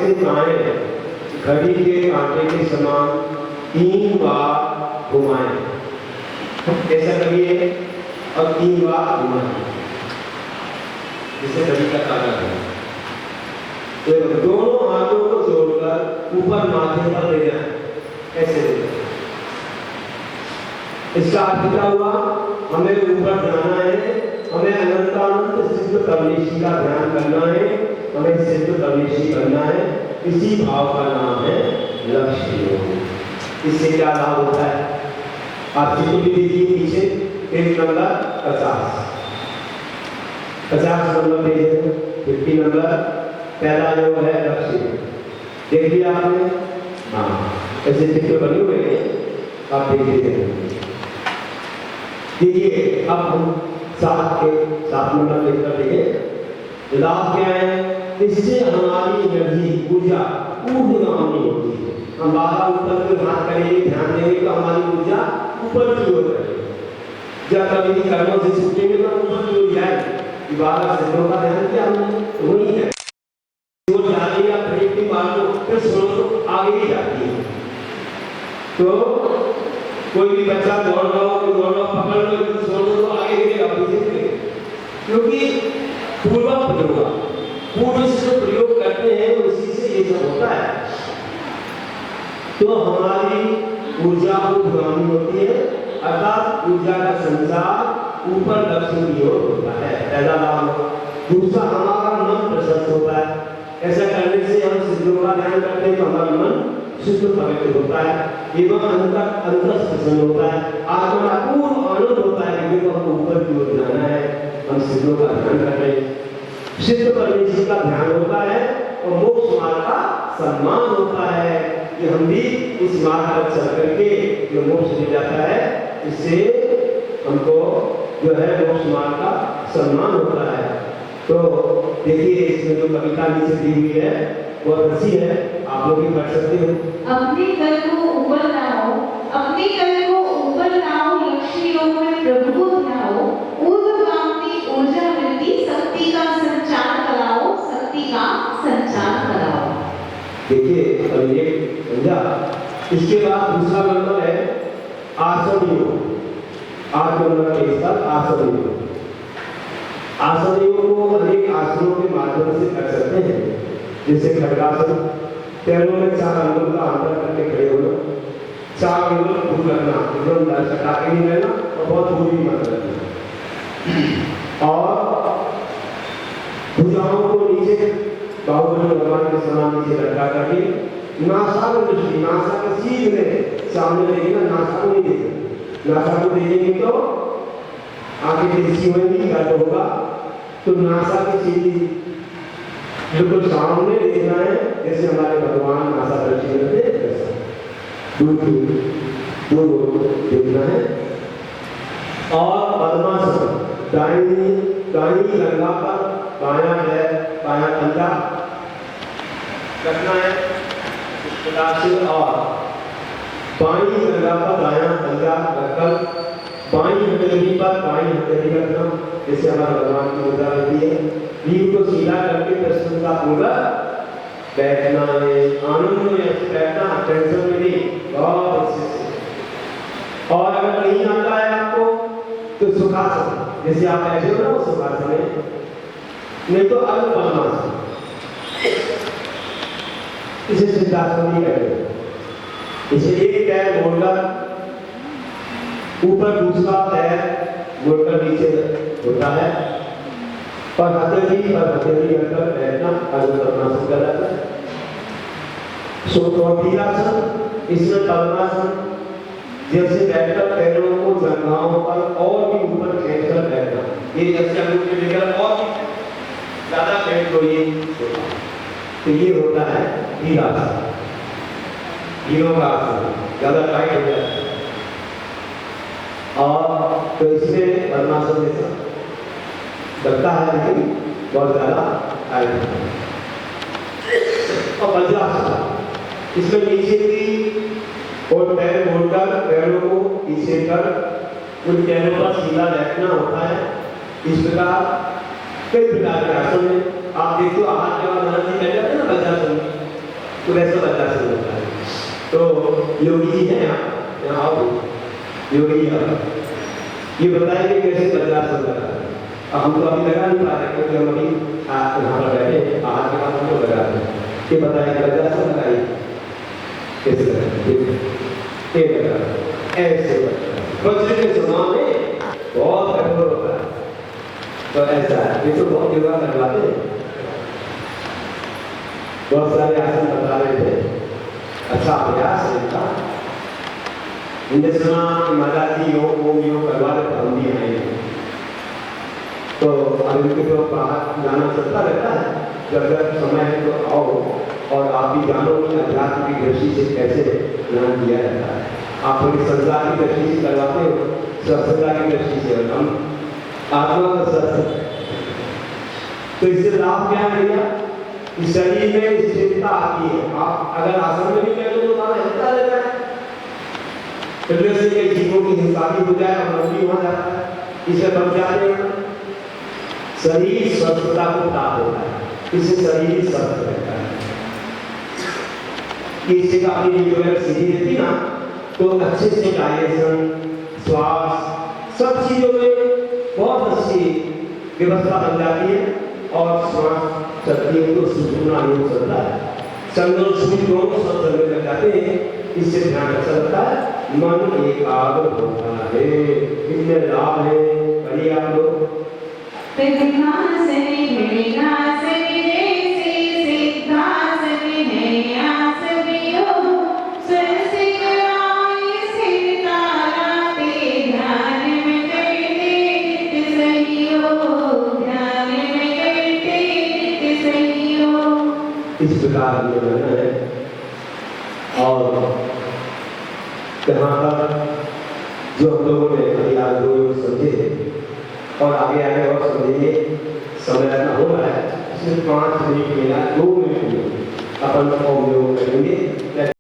से बाएं घड़ी के कांटे के समान 3 बार घुमाएं। ऐसा करिए और 3 बार घुमाएं, जिसे घड़ी का ताला है। तो दोनों हाथों को जोड़कर ऊपर माथे पर ले जाएं, ऐसे ले जाएं। इसका अर्थ क्या हुआ? हमें ऊपर जाना है, हमें अनंतानंद सिद्ध परमेश्वर का ध्यान करना है, हमें सिद्ध परमेश्वर करना है। इसी भाव का नाम है लक्ष्य योग। इससे क्या लाभ होता है? आप चित्र भी देखिए पीछे, पेज नंबर 50 नंबर पेज है, 50 नंबर, पहला योग है लक्ष्य योग। देख लिया आपने? हाँ, ऐसे चित्र बने हुए हैं, आप देख लीजिए। देखिए अब हम 7 नंबर पेज पर देखें। लाभ क्या है? इससे हमारी एनर्जी, ऊर्जा ऊर्ध्वगामी होती है। हम बाहर ऊपर की बात करेंगे, ध्यान देंगे तो हमारी ऊर्जा ऊपर की ओर रहेगी। जब कभी कर्मों से छूटेंगे तो ऊपर की ओर जाएगी। बाबा सिद्धों का ध्यान क्या हमने वही है, जो जाने या ब्रेक की बात को फिर सुनो तो आगे ही जाती है। तो कोई भी बच्चा दौड़ रहा हो, पकड़ लो, छोड़ दो तो आगे गिरेगा, पीछे गिरेगा, क्योंकि पूर्व से जो प्रयोग करते हैं उसी से ये सब होता है। तो हमारी ऊर्जा ऊर्ध्वगामी होती है, अर्थात ऊर्जा का संचार ऊपर लक्ष्य की ओर होता है, पहला लाभ। दूसरा, हमारा मन प्रशस्त होता है। ऐसा करने से हम सिद्धों का ध्यान करते हैं तो हमारा मन शुद्ध पवित्र होता है एवं अंतर प्रसन्न होता है। आत्मा का पूर्ण आनंद होता है कि देखो हमको ऊपर की ओर जाना है, हम सिद्धों का ध्यान कर रहे हैं। सिद्ध परमेश्वर का ध्यान होता है और मोक्ष मार्ग का सम्मान होता है कि हम भी इस मार्ग पर चल करके जो मोक्ष मिल जाता है, इससे हमको जो है मोक्ष मार्ग का सम्मान होता है। तो देखिए इसमें जो कविता नीचे दी हुई है बहुत अच्छी है, आप लोग भी पढ़ सकते हो। अपने कल को ऊपर लाओ, अपने कल को ऊपर लाओ, लक्ष्य योग में प्रभु को ध्याओ, ऊर्ध्वगामी ऊर्जा मिलती, शक्ति का संचार कराओ, शक्ति का संचार कराओ। देखिए अब ये समझा। इसके बाद दूसरा नंबर है आसन योग। 8 नंबर के साथ आसन योग। आसन योग को अनेक आसनों के माध्यम से कर सकते हैं, जैसे खड़गासन, पैरों में 4 अंगुल का अंतर करके खड़े होना, 4 अंगुल दूर रखना, एकदम सटा के नहीं रहना और बहुत दूर भी मत रखना, और भुजाओं को नीचे बाहुबली भगवान के समान नीचे लटका करके नासा को दृष्टि, नासा के सीधे सामने देखना, नासा को नहीं देखना। नासा को देखेंगे तो आगे दृष्टि होगी, गर्द होगा, तो नासा की सीधी बिल्कुल सामने देखना है, जैसे हमारे भगवान नासा दृष्टि में दूर देखना है। और पद्मासन, दाहिनी गंगा पर बायां है, बायां पंजा रखना है इस प्रकार से, और बाईं गंगा पर दायां पंजा रखकर बाईं हथेली पर बाईं हथेली रखना, जैसे हमारे भगवान की मुद्रा रहती है। रीढ़ को सीधा करके प्रसन्नता पूर्वक बैठना है, आनंद में बैठना, टेंशन में नहीं, बहुत अच्छे से। और अगर नहीं आता है आपको तो सुखासन, जैसे आप बैठे हो ना वो सुखासन है, नहीं तो अलग पद्मासन, इसे सिद्धासन नहीं कहते। इसे एक पैर मोड़कर ऊपर, दूसरा पैर मोड़कर नीचे होता है, और हथेली पर हथेली रखकर बैठना, अलग पद्मासन कहलाता है। चौथीरासन, इसमें पद्मासन जैसे बैठकर पैरों को जंघाओं पर और भी ऊपर खींचकर बैठना, ये जैसे अंगूठे लेकर और भी ज्यादा खींच लो, ये तो ये होता है हीरासन, हीरों का आसन, ज्यादा टाइट हो जाता है। और तो इसमें पद्मासन जैसा लगता है लेकिन बहुत ज्यादा टाइट होता है। और वज्रासन, इसमें नीचे की और पैर मोड़कर पैरों को पीछे कर उन पैरों पर सीधा बैठना होता है। इस प्रकार कई प्रकार के आसन में आप देखो, हाथ जब आनंद बैठ जाते हैं ना वज्रासन में, तो वैसा वज्रासन होता है। तो योगी जी हैं यहाँ आओ, योगी जी ये बताएंगे कैसे वज्रासन लगा। अब हम तो अभी लगा नहीं पा रहे क्योंकि हम अभी यहाँ पर बैठे, आज के बाद हम लोग लगा रहे हैं। ये बताएंगे वज्रासन लगाइए कैसे लगा, ऐसे वज्र के समान में बहुत कठोर होता है। तो ऐसा है, ये तो बहुत योगा करवाते हैं, बहुत सारे आसन बता रहे थे। अच्छा अभ्यास है इनका। इनके सुना महाराज जी योग ओम योग करवा रहे थे, हम भी आएंगे तो अब इनके तो बाहर जाना चलता रहता है। जब अगर समय है तो आओ, और आप भी जानो कि अध्यात्म की दृष्टि से कैसे ध्यान दिया जाता है। आप थोड़ी संसार की दृष्टि से करवाते हो, स्वच्छता की दृष्टि से, हम आत्मा का स्वस्थ। तो इससे लाभ क्या है भैया? इस शरीर में स्थिरता आती है। आप अगर आसन में भी बैठो तो हमारा हिलता रहता है, फिर से कई जीवों की हिंसा भी हो जाए और मन भी वहां जाता है, इसे बच जाते हैं। शरीर स्वस्थता को प्राप्त होता है, इससे शरीर स्वस्थ रहता है। इससे अपनी जो सीधी रहती ना, तो अच्छे से डाइजेशन, श्वास, सब चीजों में बहुत अच्छी व्यवस्था बन जाती है और श्वास चलती है तो सुषुम्ना योग चलता है, चंद्र सूर्य दोनों सब चलने लग जाते हैं। इससे ध्यान अच्छा लगता है, मन एकाग्र होता है। इसमें लाभ है, करिए आप लोग। इस प्रकार ये रहना है। और यहाँ तक जो हम लोगों ने अभी आज दो समझे और आगे आगे और समझेंगे, समय इतना हो रहा है, सिर्फ 5 मिनट मिला, 2 मिनट में अपन योग करेंगे।